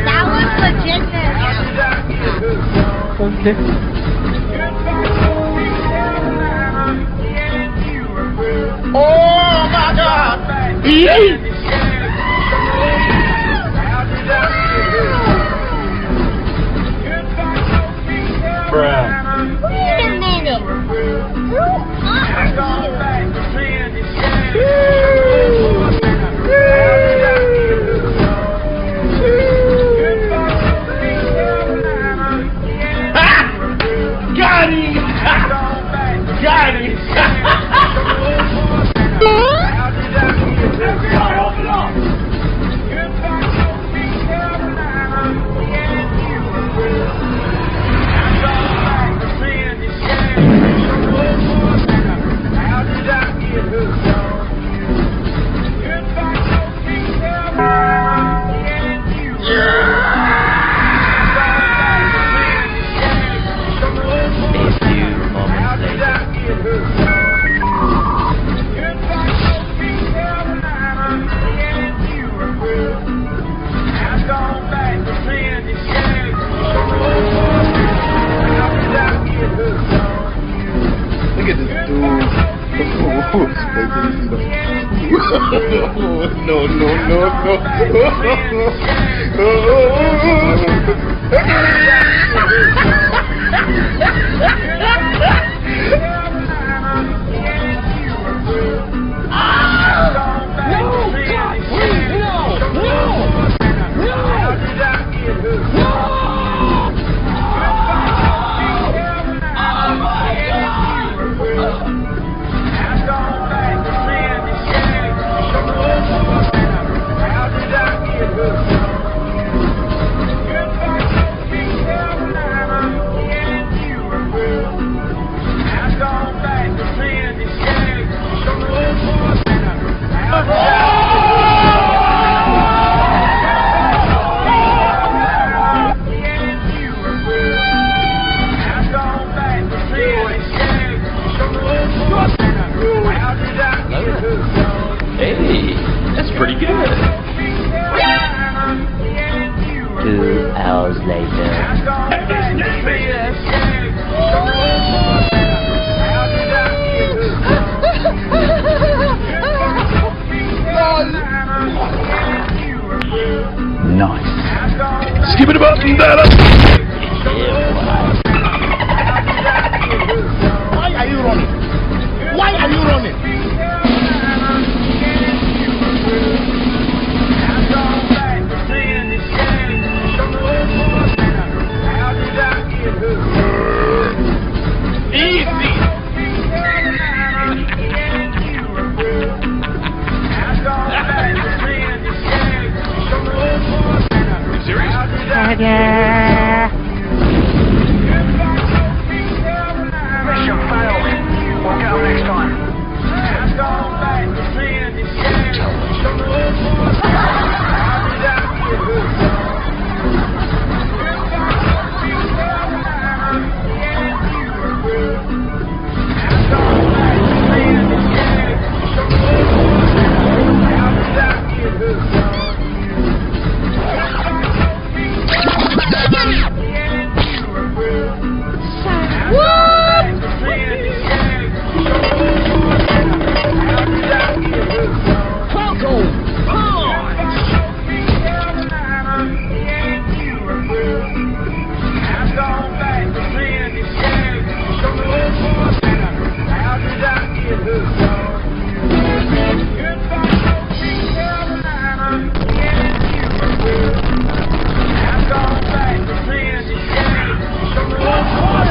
That was legitness. Okay. Oh my God! Bruh. Wait a minute. Who Got him! Got him! Open up! Look at this dude. No, no, no, Hey, that's pretty good. 2 hours later. Nice. Skip it about that. Why are you running? Why are you running? Easy. You serious?